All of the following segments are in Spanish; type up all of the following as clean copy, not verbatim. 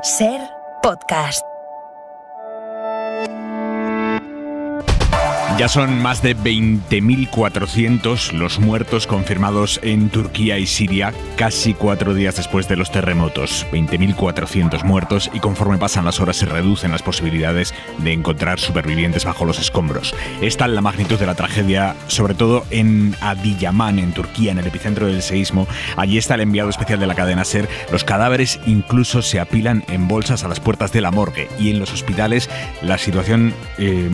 SER Podcast. Ya son más de 20.400 los muertos confirmados en Turquía y Siria, casi 4 días después de los terremotos. 20.400 muertos, y conforme pasan las horas se reducen las posibilidades de encontrar supervivientes bajo los escombros. Es tal la magnitud de la tragedia, sobre todo en Adiyaman, en Turquía, en el epicentro del seísmo. Allí está el enviado especial de la cadena SER. Los cadáveres incluso se apilan en bolsas a las puertas de la morgue, y en los hospitales la situación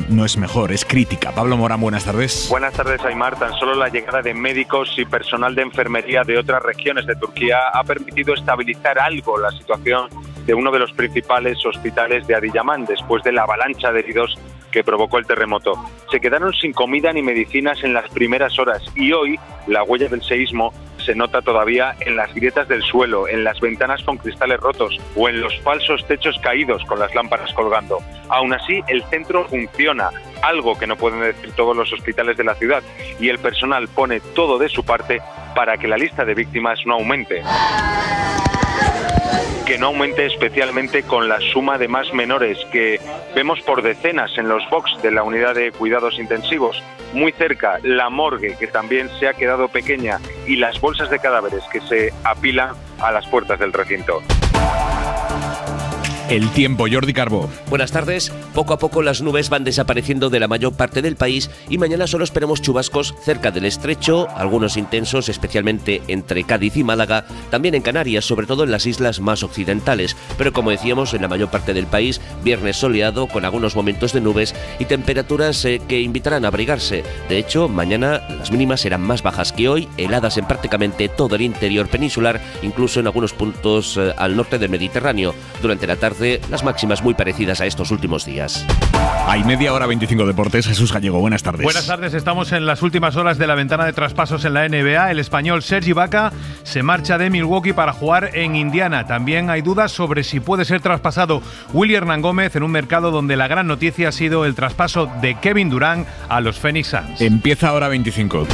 no es mejor, es crítica. Pablo Morán, buenas tardes. Buenas tardes, Aymar. Tan solo la llegada de médicos y personal de enfermería de otras regiones de Turquía ha permitido estabilizar algo la situación de uno de los principales hospitales de Adiyaman después de la avalancha de heridos que provocó el terremoto. Se quedaron sin comida ni medicinas en las primeras horas, y hoy la huella del seísmo se nota todavía en las grietas del suelo, en las ventanas con cristales rotos o en los falsos techos caídos con las lámparas colgando. Aún así, el centro funciona, algo que no pueden decir todos los hospitales de la ciudad, y el personal pone todo de su parte para que la lista de víctimas no aumente. Que no aumente especialmente con la suma de más menores que vemos por decenas en los box de la unidad de cuidados intensivos. Muy cerca, la morgue, que también se ha quedado pequeña, y las bolsas de cadáveres que se apilan a las puertas del recinto. El tiempo, Jordi Carbó. Buenas tardes. Poco a poco las nubes van desapareciendo de la mayor parte del país y mañana solo esperamos chubascos cerca del estrecho, algunos intensos, especialmente entre Cádiz y Málaga, también en Canarias, sobre todo en las islas más occidentales. Pero como decíamos, en la mayor parte del país, viernes soleado con algunos momentos de nubes y temperaturas que invitarán a abrigarse. De hecho, mañana las mínimas serán más bajas que hoy, heladas en prácticamente todo el interior peninsular, incluso en algunos puntos al norte del Mediterráneo. Durante la tarde, las máximas muy parecidas a estos últimos días. Hay media hora 25 deportes. Jesús Gallego, buenas tardes. Buenas tardes, estamos en las últimas horas de la ventana de traspasos en la NBA. El español Serge Ibaka se marcha de Milwaukee para jugar en Indiana. También hay dudas sobre si puede ser traspasado Willy Hernán Gómez en un mercado donde la gran noticia ha sido el traspaso de Kevin Durant a los Phoenix Suns. Empieza hora 25.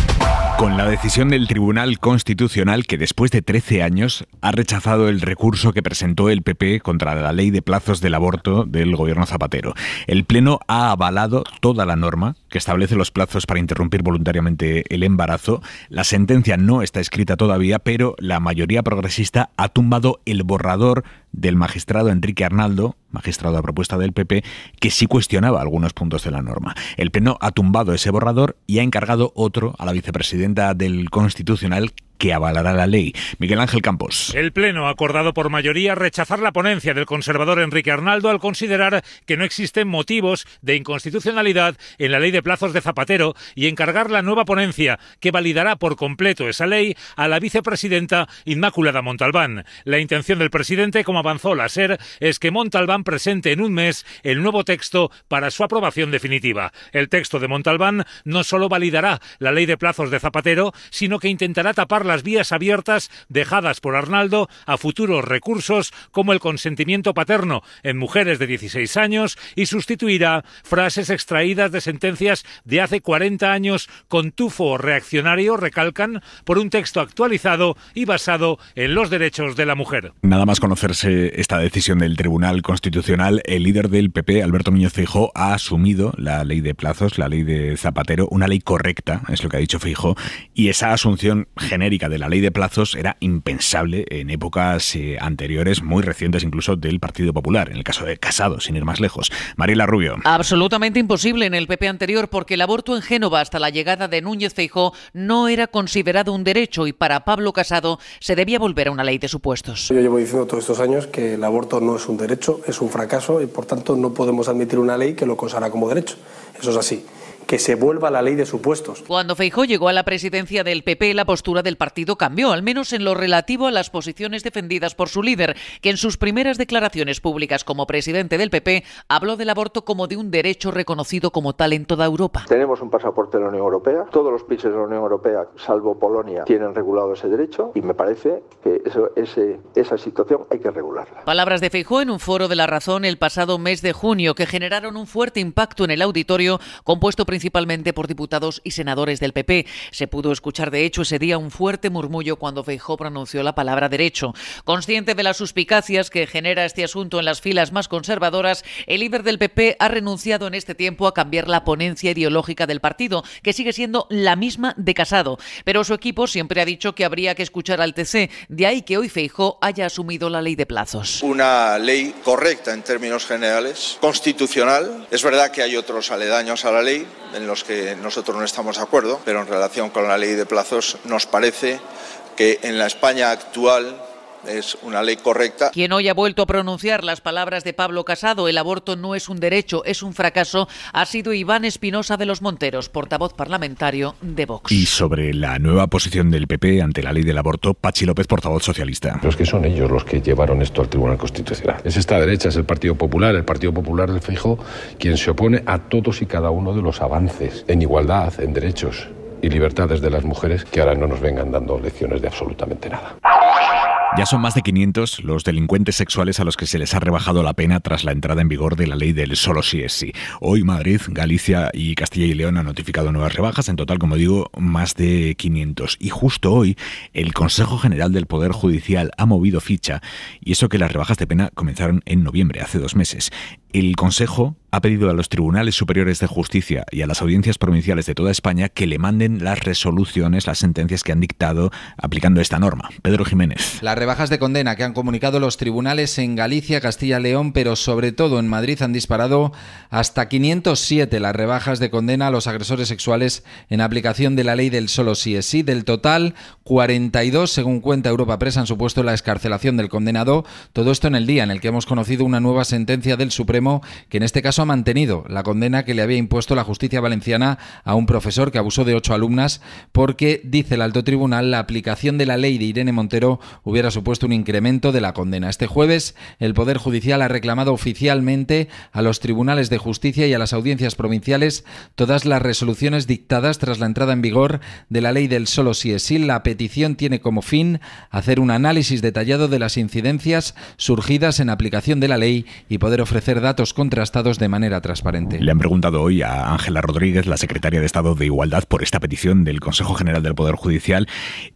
Con la decisión del Tribunal Constitucional, que después de 13 años ha rechazado el recurso que presentó el PP contra la ley de plazos del aborto del gobierno Zapatero. El Pleno ha avalado toda la norma que establece los plazos para interrumpir voluntariamente el embarazo. La sentencia no está escrita todavía, pero la mayoría progresista ha tumbado el borrador del magistrado Enrique Arnaldo, magistrado a propuesta del PP, que sí cuestionaba algunos puntos de la norma. El Pleno ha tumbado ese borrador y ha encargado otro a la vicepresidenta del Constitucional, que avalará la ley. Miguel Ángel Campos. El Pleno ha acordado por mayoría rechazar la ponencia del conservador Enrique Arnaldo al considerar que no existen motivos de inconstitucionalidad en la ley de plazos de Zapatero y encargar la nueva ponencia que validará por completo esa ley a la vicepresidenta Inmaculada Montalbán. La intención del presidente, como avanzó la SER, es que Montalbán presente en un mes el nuevo texto para su aprobación definitiva. El texto de Montalbán no solo validará la ley de plazos de Zapatero, sino que intentará tapar las vías abiertas dejadas por Arnaldo a futuros recursos como el consentimiento paterno en mujeres de 16 años y sustituirá frases extraídas de sentencias de hace 40 años con tufo reaccionario, recalcan, por un texto actualizado y basado en los derechos de la mujer. Nada más conocerse esta decisión del Tribunal Constitucional, el líder del PP, Alberto Núñez Feijóo, ha asumido la ley de plazos, la ley de Zapatero, una ley correcta, es lo que ha dicho Feijóo, y esa asunción genérica de la ley de plazos era impensable en épocas anteriores, muy recientes incluso, del Partido Popular, en el caso de Casado, sin ir más lejos. Mariela Rubio. Absolutamente imposible en el PP anterior, porque el aborto en Génova hasta la llegada de Núñez Feijóo no era considerado un derecho, y para Pablo Casado se debía volver a una ley de supuestos. Yo llevo diciendo todos estos años que el aborto no es un derecho, es un fracaso, y por tanto no podemos admitir una ley que lo consagra como derecho. Eso es así. Que se vuelva a la ley de supuestos. Cuando Feijóo llegó a la presidencia del PP, la postura del partido cambió, al menos en lo relativo a las posiciones defendidas por su líder, que en sus primeras declaraciones públicas como presidente del PP habló del aborto como de un derecho reconocido como tal en toda Europa. Tenemos un pasaporte de la Unión Europea, todos los países de la Unión Europea, salvo Polonia, tienen regulado ese derecho, y me parece que esa situación hay que regularla. Palabras de Feijóo en un foro de La Razón el pasado mes de junio, que generaron un fuerte impacto en el auditorio, compuesto principalmente por diputados y senadores del PP. Se pudo escuchar, de hecho, ese día un fuerte murmullo cuando Feijóo pronunció la palabra derecho. Consciente de las suspicacias que genera este asunto en las filas más conservadoras, el líder del PP ha renunciado en este tiempo a cambiar la ponencia ideológica del partido, que sigue siendo la misma de Casado. Pero su equipo siempre ha dicho que habría que escuchar al TC, de ahí que hoy Feijóo haya asumido la ley de plazos. Una ley correcta en términos generales, constitucional. Es verdad que hay otros aledaños a la ley en los que nosotros no estamos de acuerdo, pero en relación con la ley de plazos nos parece que en la España actual es una ley correcta. Quien hoy ha vuelto a pronunciar las palabras de Pablo Casado, el aborto no es un derecho, es un fracaso, ha sido Iván Espinosa de los Monteros, portavoz parlamentario de Vox. Y sobre la nueva posición del PP ante la ley del aborto, Patxi López, portavoz socialista. Pero es que son ellos los que llevaron esto al Tribunal Constitucional. Es esta derecha, es el Partido Popular del Feijóo, quien se opone a todos y cada uno de los avances en igualdad, en derechos y libertades de las mujeres, que ahora no nos vengan dando lecciones de absolutamente nada. Ya son más de 500 los delincuentes sexuales a los que se les ha rebajado la pena tras la entrada en vigor de la ley del solo sí es sí. Hoy Madrid, Galicia y Castilla y León han notificado nuevas rebajas, en total, como digo, más de 500. Y justo hoy el Consejo General del Poder Judicial ha movido ficha, y eso que las rebajas de pena comenzaron en noviembre, hace 2 meses. El Consejo ha pedido a los tribunales superiores de justicia y a las audiencias provinciales de toda España que le manden las resoluciones, las sentencias que han dictado aplicando esta norma. Pedro Jiménez. Las rebajas de condena que han comunicado los tribunales en Galicia, Castilla y León, pero sobre todo en Madrid, han disparado hasta 507 las rebajas de condena a los agresores sexuales en aplicación de la ley del solo sí es sí. Del total, 42, según cuenta Europa Press, han supuesto la excarcelación del condenado. Todo esto en el día en el que hemos conocido una nueva sentencia del Supremo, que en este caso ha mantenido la condena que le había impuesto la justicia valenciana a un profesor que abusó de 8 alumnas, porque, dice el alto tribunal, la aplicación de la ley de Irene Montero hubiera supuesto un incremento de la condena. Este jueves, el Poder Judicial ha reclamado oficialmente a los tribunales de justicia y a las audiencias provinciales todas las resoluciones dictadas tras la entrada en vigor de la ley del solo sí es sí. La petición tiene como fin hacer un análisis detallado de las incidencias surgidas en aplicación de la ley y poder ofrecer datos contrastados de manera transparente. Le han preguntado hoy a Ángela Rodríguez, la secretaria de Estado de Igualdad, por esta petición del Consejo General del Poder Judicial,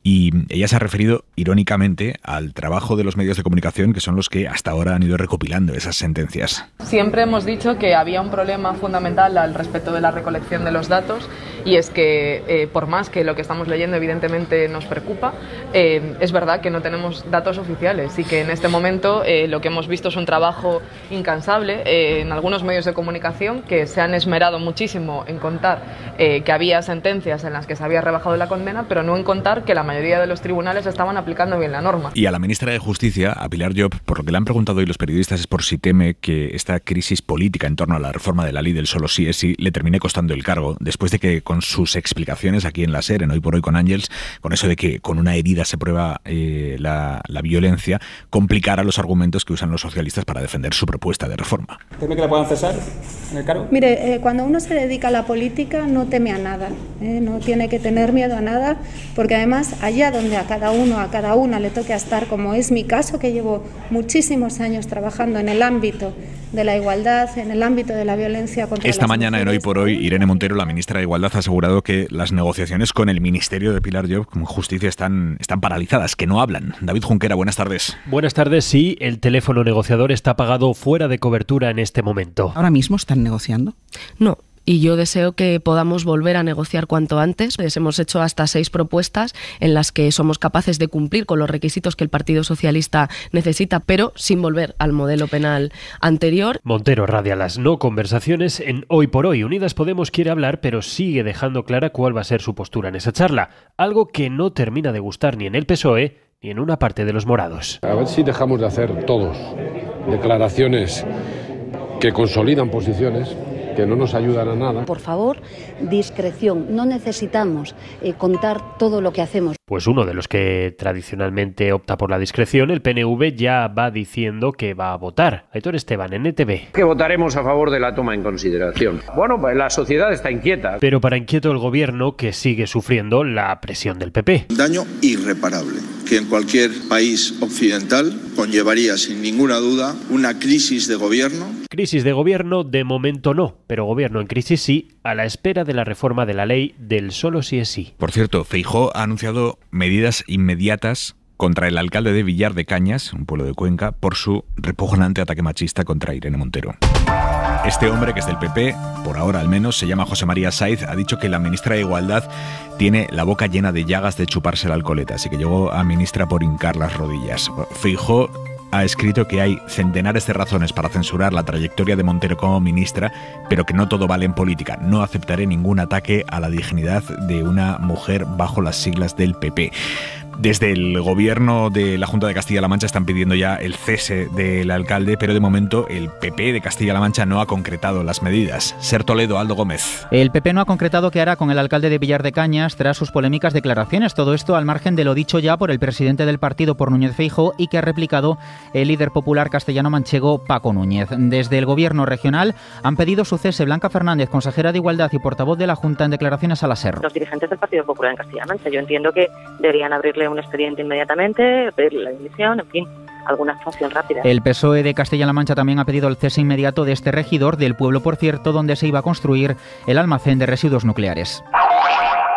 y ella se ha referido irónicamente al trabajo de los medios de comunicación, que son los que hasta ahora han ido recopilando esas sentencias. Siempre hemos dicho que había un problema fundamental al respecto de la recolección de los datos, y es que por más que lo que estamos leyendo evidentemente nos preocupa, es verdad que no tenemos datos oficiales y que en este momento lo que hemos visto es un trabajo incansable en algunos medios de comunicación que se han esmerado muchísimo en contar que había sentencias en las que se había rebajado la condena, pero no en contar que la mayoría de los tribunales estaban aplicando bien la norma. Y a la ministra de Justicia, a Pilar Llop, por lo que le han preguntado hoy los periodistas es por si teme que esta crisis política en torno a la reforma de la ley del solo sí es sí le termine costando el cargo, después de que con sus explicaciones aquí en la SER, en Hoy por Hoy con Ángels, con eso de que con una herida se prueba la violencia, complicara los argumentos que usan los socialistas para defender su propuesta de reforma. ¿Teme que la puedan cesar en el cargo? Mire, cuando uno se dedica a la política no teme a nada, no tiene que tener miedo a nada, porque además allá donde a cada uno, a cada una le toque estar, como es mi caso, que llevo muchísimos años trabajando en el ámbito de la igualdad, en el ámbito de la violencia contra Esta las mañana mujeres. en Hoy por Hoy, Irene Montero, la ministra de Igualdad, ha asegurado que las negociaciones con el Ministerio de Pilar Llop, con Justicia, están paralizadas, que no hablan. David Junquera, buenas tardes. Buenas tardes, sí, el teléfono negociador está apagado, fuera de cobertura en este momento. ¿Ahora mismo están negociando? No. Y yo deseo que podamos volver a negociar cuanto antes. Les hemos hecho hasta 6 propuestas en las que somos capaces de cumplir con los requisitos que el Partido Socialista necesita, pero sin volver al modelo penal anterior. Montero radia las no conversaciones en Hoy por Hoy. Unidas Podemos quiere hablar, pero sigue dejando clara cuál va a ser su postura en esa charla. Algo que no termina de gustar ni en el PSOE ni en una parte de los morados. A ver si dejamos de hacer todos declaraciones que consolidan posiciones, que no nos ayudan a nada. Por favor, discreción. No necesitamos contar todo lo que hacemos. Pues uno de los que tradicionalmente opta por la discreción, el PNV, ya va diciendo que va a votar. Aitor Esteban, en ETV. Que votaremos a favor de la toma en consideración. Bueno, pues la sociedad está inquieta. Pero para inquieto el gobierno, que sigue sufriendo la presión del PP. Daño irreparable, que en cualquier país occidental conllevaría sin ninguna duda una crisis de gobierno Crisis de gobierno, de momento no, pero gobierno en crisis sí, a la espera de la reforma de la ley del solo sí es sí. Por cierto, Feijóo ha anunciado medidas inmediatas contra el alcalde de Villar de Cañas, un pueblo de Cuenca, por su repugnante ataque machista contra Irene Montero. Este hombre, que es del PP, por ahora al menos, se llama José María Saiz, ha dicho que la ministra de Igualdad tiene la boca llena de llagas de chuparse la alcoleta, así que llegó a ministra por hincar las rodillas. Feijóo ha escrito que hay centenares de razones para censurar la trayectoria de Montero como ministra, pero que no todo vale en política. No aceptaré ningún ataque a la dignidad de una mujer bajo las siglas del PP. Desde el gobierno de la Junta de Castilla-La Mancha están pidiendo ya el cese del alcalde, pero de momento el PP de Castilla-La Mancha no ha concretado las medidas. Ser Toledo, Aldo Gómez. El PP no ha concretado qué hará con el alcalde de Villar de Cañas tras sus polémicas declaraciones. Todo esto al margen de lo dicho ya por el presidente del partido, por Núñez Feijóo, y que ha replicado el líder popular castellano-manchego, Paco Núñez. Desde el gobierno regional han pedido su cese. Blanca Fernández, consejera de Igualdad y portavoz de la Junta, en declaraciones a la SER. Los dirigentes del Partido Popular en Castilla-La Mancha, yo entiendo que deberían abrirle un expediente inmediatamente, pedirle la dimisión, en fin, alguna actuación rápida. El PSOE de Castilla-La Mancha también ha pedido el cese inmediato de este regidor del pueblo, por cierto, donde se iba a construir el almacén de residuos nucleares.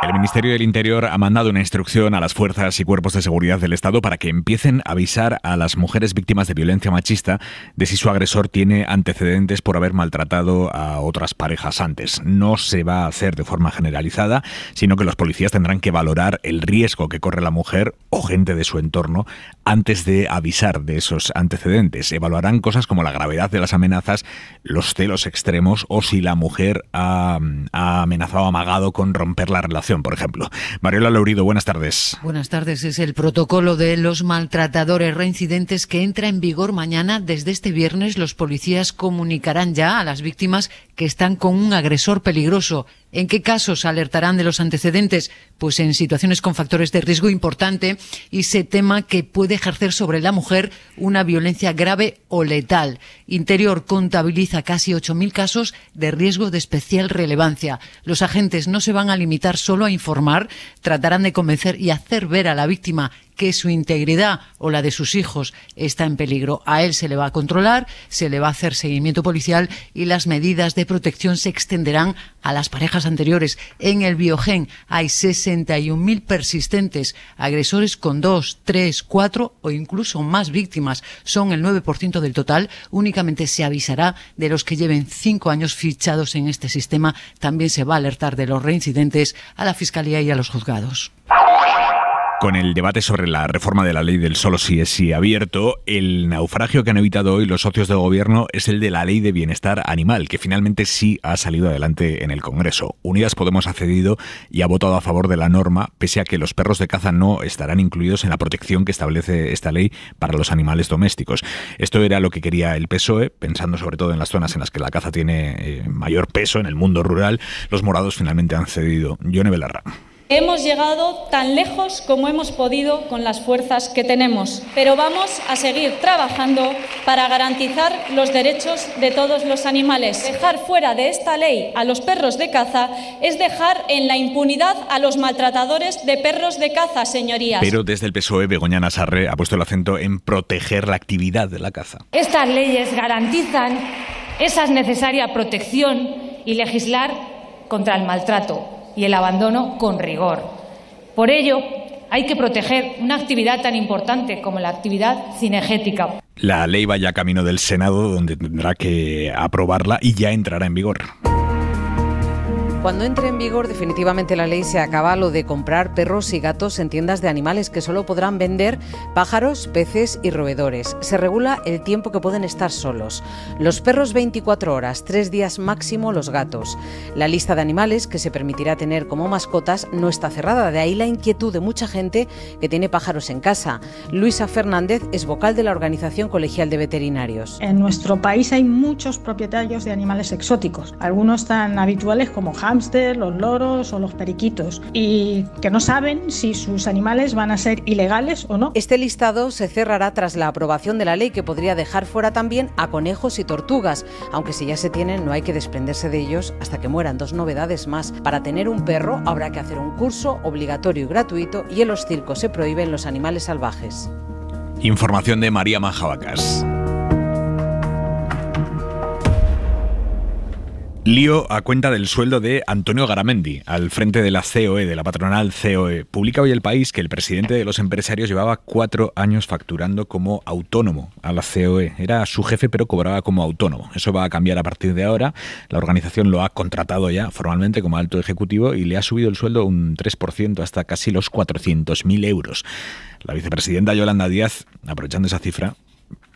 El Ministerio del Interior ha mandado una instrucción a las fuerzas y cuerpos de seguridad del Estado para que empiecen a avisar a las mujeres víctimas de violencia machista de si su agresor tiene antecedentes por haber maltratado a otras parejas antes. No se va a hacer de forma generalizada, sino que los policías tendrán que valorar el riesgo que corre la mujer o gente de su entorno antes de avisar de esos antecedentes. Evaluarán cosas como la gravedad de las amenazas, los celos extremos o si la mujer ha amenazado o amagado con romper la relación, por ejemplo. Mariola Laurido, buenas tardes. Buenas tardes. Es el protocolo de los maltratadores reincidentes que entra en vigor mañana. Desde este viernes los policías comunicarán ya a las víctimas que están con un agresor peligroso. ¿En qué casos alertarán de los antecedentes? Pues en situaciones con factores de riesgo importante y se tema que puede ejercer sobre la mujer una violencia grave o letal. Interior contabiliza casi 8.000 casos de riesgo de especial relevancia. Los agentes no se van a limitar solo a informar, tratarán de convencer y hacer ver a la víctima que su integridad o la de sus hijos está en peligro. A él se le va a controlar, se le va a hacer seguimiento policial y las medidas de protección se extenderán a las parejas anteriores. En el Biogen hay 61.000 persistentes, agresores con 2, 3, 4 o incluso más víctimas. Son el 9% del total. Únicamente se avisará de los que lleven 5 años fichados en este sistema. También se va a alertar de los reincidentes a la Fiscalía y a los juzgados. Con el debate sobre la reforma de la ley del solo sí es sí abierto, el naufragio que han evitado hoy los socios de gobierno es el de la ley de bienestar animal, que finalmente sí ha salido adelante en el Congreso. Unidas Podemos ha cedido y ha votado a favor de la norma, pese a que los perros de caza no estarán incluidos en la protección que establece esta ley para los animales domésticos. Esto era lo que quería el PSOE, pensando sobre todo en las zonas en las que la caza tiene mayor peso, en el mundo rural. Los morados finalmente han cedido. Yone Belarra. Hemos llegado tan lejos como hemos podido con las fuerzas que tenemos, pero vamos a seguir trabajando para garantizar los derechos de todos los animales. Dejar fuera de esta ley a los perros de caza es dejar en la impunidad a los maltratadores de perros de caza, señorías. Pero desde el PSOE, Begoña Nassarre ha puesto el acento en proteger la actividad de la caza. Estas leyes garantizan esa necesaria protección y legislar contra el maltrato y el abandono con rigor. Por ello, hay que proteger una actividad tan importante como la actividad cinegética. La ley va ya camino del Senado, donde tendrá que aprobarla y ya entrará en vigor. Cuando entre en vigor definitivamente la ley se acaba lo de comprar perros y gatos en tiendas de animales, que solo podrán vender pájaros, peces y roedores. Se regula el tiempo que pueden estar solos. Los perros 24 horas, 3 días máximo los gatos. La lista de animales que se permitirá tener como mascotas no está cerrada, de ahí la inquietud de mucha gente que tiene pájaros en casa. Luisa Fernández es vocal de la Organización Colegial de Veterinarios. En nuestro país hay muchos propietarios de animales exóticos, algunos tan habituales como hámster, los loros o los periquitos, y que no saben si sus animales van a ser ilegales o no. Este listado se cerrará tras la aprobación de la ley, que podría dejar fuera también a conejos y tortugas, aunque si ya se tienen no hay que desprenderse de ellos hasta que mueran. 2 novedades más. Para tener un perro habrá que hacer un curso obligatorio y gratuito, y en los circos se prohíben los animales salvajes. Información de María Manjabacas. Lío a cuenta del sueldo de Antonio Garamendi, al frente de la COE, de la patronal COE. Publica hoy El País que el presidente de los empresarios llevaba 4 años facturando como autónomo a la COE. Era su jefe, pero cobraba como autónomo. Eso va a cambiar a partir de ahora. La organización lo ha contratado ya formalmente como alto ejecutivo y le ha subido el sueldo un 3% hasta casi los 400.000 euros. La vicepresidenta Yolanda Díaz, aprovechando esa cifra,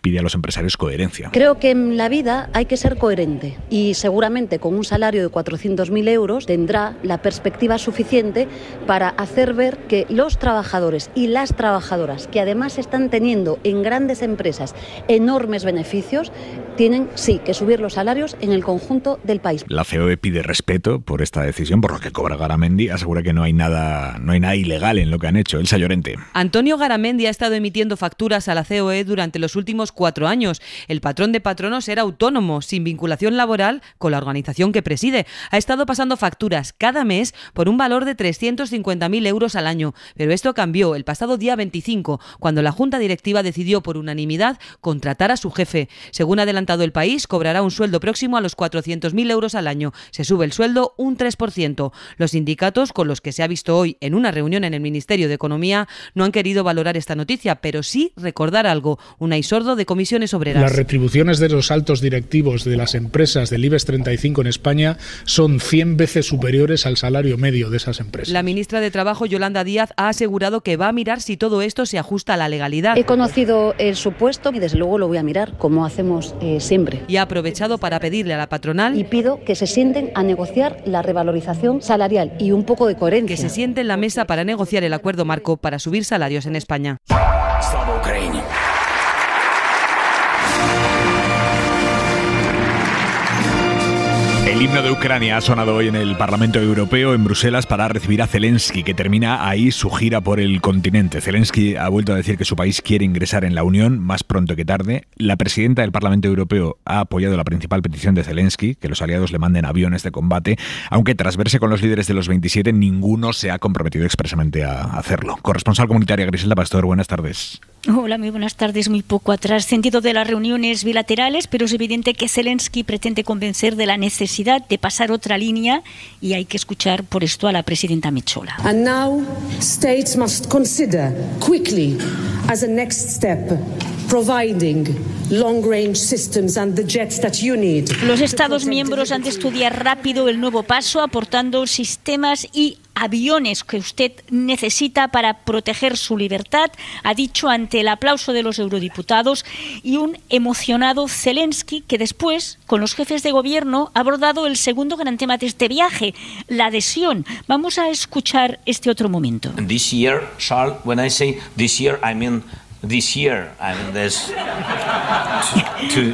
pide a los empresarios coherencia. Creo que en la vida hay que ser coherente y seguramente con un salario de 400.000 euros tendrá la perspectiva suficiente para hacer ver que los trabajadores y las trabajadoras, que además están teniendo en grandes empresas enormes beneficios, tienen sí que subir los salarios en el conjunto del país. La COE pide respeto por esta decisión, por lo que cobra Garamendi. Asegura que no hay nada ilegal en lo que han hecho. Elsa Llorente. Antonio Garamendi ha estado emitiendo facturas a la COE durante los últimos 4 años. El patrón de patronos era autónomo, sin vinculación laboral con la organización que preside. Ha estado pasando facturas cada mes por un valor de 350.000 euros al año. Pero esto cambió el pasado día 25, cuando la Junta Directiva decidió por unanimidad contratar a su jefe. Según ha adelantado El País, cobrará un sueldo próximo a los 400.000 euros al año. Se sube el sueldo un 3%. Los sindicatos, con los que se ha visto hoy en una reunión en el Ministerio de Economía, no han querido valorar esta noticia, pero sí recordar algo: Unai Sordo, de Comisiones Obreras. Las retribuciones de los altos directivos de las empresas del IBEX 35 en España son 100 veces superiores al salario medio de esas empresas. La ministra de Trabajo, Yolanda Díaz, ha asegurado que va a mirar si todo esto se ajusta a la legalidad. He conocido el supuesto y desde luego lo voy a mirar, como hacemos siempre. Y ha aprovechado para pedirle a la patronal y pido que se sienten a negociar la revalorización salarial y un poco de coherencia. Que se siente en la mesa para negociar el acuerdo marco para subir salarios en España. El himno de Ucrania ha sonado hoy en el Parlamento Europeo en Bruselas para recibir a Zelensky, que termina ahí su gira por el continente. Zelensky ha vuelto a decir que su país quiere ingresar en la Unión más pronto que tarde. La presidenta del Parlamento Europeo ha apoyado la principal petición de Zelensky, que los aliados le manden aviones de combate, aunque tras verse con los líderes de los 27, ninguno se ha comprometido expresamente a hacerlo. Corresponsal comunitaria Griselda Pastor, buenas tardes. Hola, muy buenas tardes. Muy poco ha trascendido de las reuniones bilaterales, pero es evidente que Zelensky pretende convencer de la necesidad de pasar otra línea y hay que escuchar por esto a la presidenta Metsola. And now states must consider quickly as a next step providing long-range systems and the jets that you need. Los Estados miembros han de estudiar rápido el nuevo paso, aportando sistemas y aviones que usted necesita para proteger su libertad, ha dicho ante el aplauso de los eurodiputados y un emocionado Zelensky que después, con los jefes de gobierno, ha abordado el segundo gran tema de este viaje, la adhesión. Vamos a escuchar este otro momento. This year, Charles, when I say this year, I mean this year. I mean there's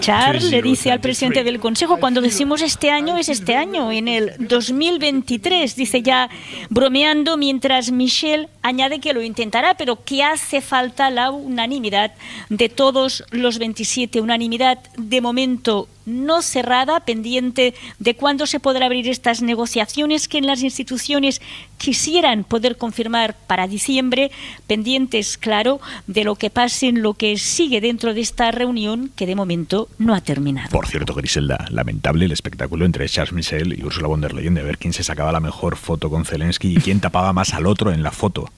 Charles le dice al presidente del Consejo, cuando decimos este año, es este año, en el 2023, dice ya bromeando, mientras Michel añade que lo intentará, pero que hace falta la unanimidad de todos los 27, unanimidad de momento no cerrada, pendiente de cuándo se podrá abrir estas negociaciones que en las instituciones quisieran poder confirmar para diciembre, pendientes, claro, de lo que pase en lo que sigue dentro de esta reunión que de momento no ha terminado. Por cierto, Griselda, lamentable el espectáculo entre Charles Michel y Ursula von der Leyen de ver quién se sacaba la mejor foto con Zelensky y quién tapaba más al otro en la foto.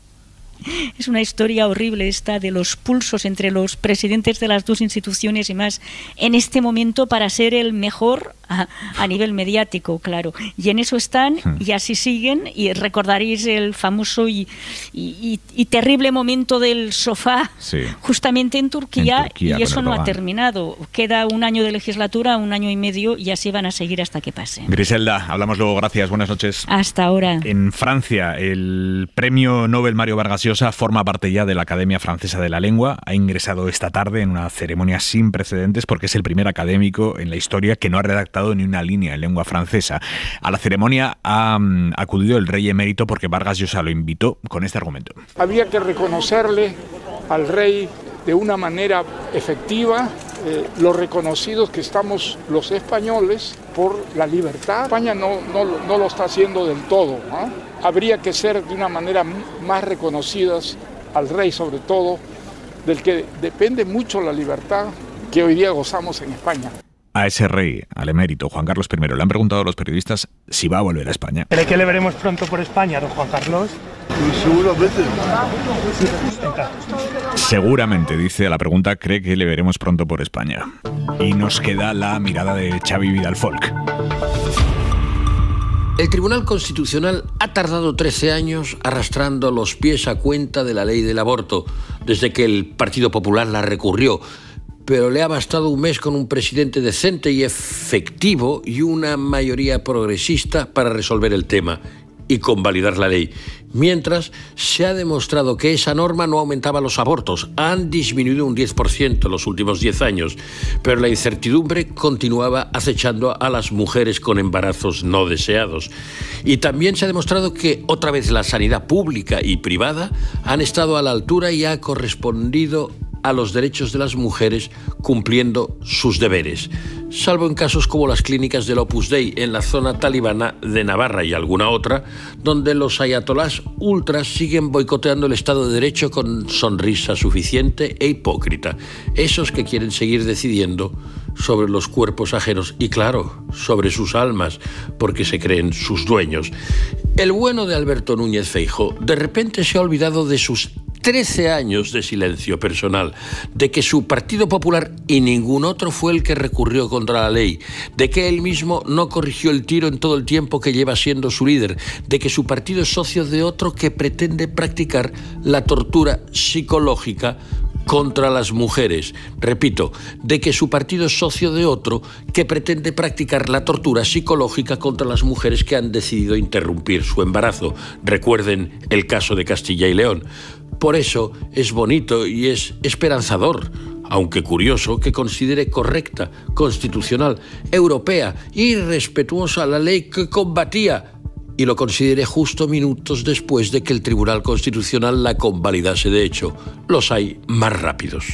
Es una historia horrible esta de los pulsos entre los presidentes de las dos instituciones y más en este momento para ser el mejor a nivel mediático, claro. Y en eso están y así siguen, y recordaréis el famoso y terrible momento del sofá justamente en Turquía y eso no ha terminado. Queda un año de legislatura, un año y medio y así van a seguir hasta que pase. Griselda, hablamos luego, gracias, buenas noches. Hasta ahora. En Francia, el premio Nobel Mario Vargas Llosa forma parte ya de la Academia Francesa de la Lengua. Ha ingresado esta tarde en una ceremonia sin precedentes porque es el primer académico en la historia que no ha redactado ni una línea en lengua francesa. A la ceremonia ha acudido el rey emérito porque Vargas Llosa lo invitó con este argumento. Habría que reconocerle al rey de una manera efectiva lo reconocidos que estamos los españoles por la libertad. España no lo está haciendo del todo, ¿no? Habría que ser de una manera más reconocidas al rey, sobre todo, del que depende mucho la libertad que hoy día gozamos en España. A ese rey, al emérito, Juan Carlos I, le han preguntado a los periodistas si va a volver a España. ¿Cree que le veremos pronto por España, don Juan Carlos? Seguramente. Seguramente, dice a la pregunta, cree que le veremos pronto por España. Y nos queda la mirada de Xavi Vidal-Folk. El Tribunal Constitucional ha tardado 13 años arrastrando los pies a cuenta de la ley del aborto, desde que el Partido Popular la recurrió. Pero le ha bastado un mes con un presidente decente y efectivo y una mayoría progresista para resolver el tema y convalidar la ley. Mientras, se ha demostrado que esa norma no aumentaba los abortos. Han disminuido un 10% en los últimos 10 años, pero la incertidumbre continuaba acechando a las mujeres con embarazos no deseados. Y también se ha demostrado que otra vez la sanidad pública y privada han estado a la altura y ha correspondido a los derechos de las mujeres cumpliendo sus deberes, salvo en casos como las clínicas del Opus Dei en la zona talibana de Navarra y alguna otra, donde los ayatolás ultras siguen boicoteando el Estado de Derecho con sonrisa suficiente e hipócrita. Esos que quieren seguir decidiendo sobre los cuerpos ajenos y, claro, sobre sus almas, porque se creen sus dueños. El bueno de Alberto Núñez Feijóo de repente se ha olvidado de sus 13 años de silencio personal, de que su Partido Popular y ningún otro fue el que recurrió contra la ley, de que él mismo no corrigió el tiro en todo el tiempo que lleva siendo su líder, de que su partido es socio de otro que pretende practicar la tortura psicológica contra las mujeres. Repito, de que su partido es socio de otro que pretende practicar la tortura psicológica contra las mujeres que han decidido interrumpir su embarazo. Recuerden el caso de Castilla y León. Por eso es bonito y es esperanzador, aunque curioso, que considere correcta, constitucional, europea y respetuosa la ley que combatía, y lo considere justo minutos después de que el Tribunal Constitucional la convalidase. De hecho, los hay más rápidos.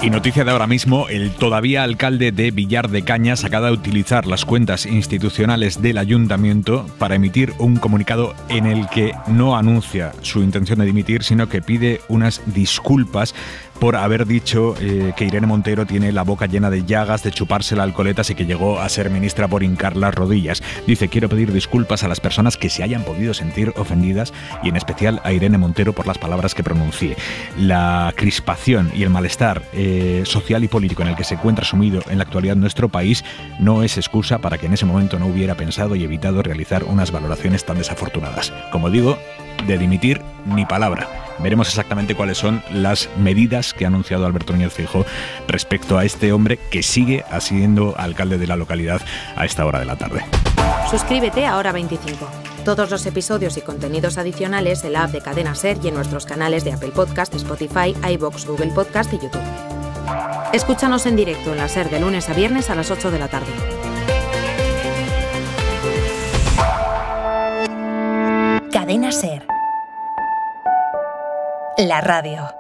Y noticia de ahora mismo, el todavía alcalde de Villar de Cañas acaba de utilizar las cuentas institucionales del ayuntamiento para emitir un comunicado en el que no anuncia su intención de dimitir, sino que pide unas disculpas por haber dicho que Irene Montero tiene la boca llena de llagas, de chuparse la alcoletas y que llegó a ser ministra por hincar las rodillas. Dice, quiero pedir disculpas a las personas que se hayan podido sentir ofendidas y en especial a Irene Montero por las palabras que pronuncié. La crispación y el malestar social y político en el que se encuentra sumido en la actualidad nuestro país no es excusa para que en ese momento no hubiera pensado y evitado realizar unas valoraciones tan desafortunadas. Como digo, de dimitir ni palabra. Veremos exactamente cuáles son las medidas que ha anunciado Alberto Núñez Feijóo respecto a este hombre que sigue siendo alcalde de la localidad a esta hora de la tarde. Suscríbete a Hora 25. Todos los episodios y contenidos adicionales en la app de Cadena SER y en nuestros canales de Apple Podcast, Spotify, iVoox, Google Podcast y YouTube. Escúchanos en directo en la SER de lunes a viernes a las 8 de la tarde. Cadena SER. La radio.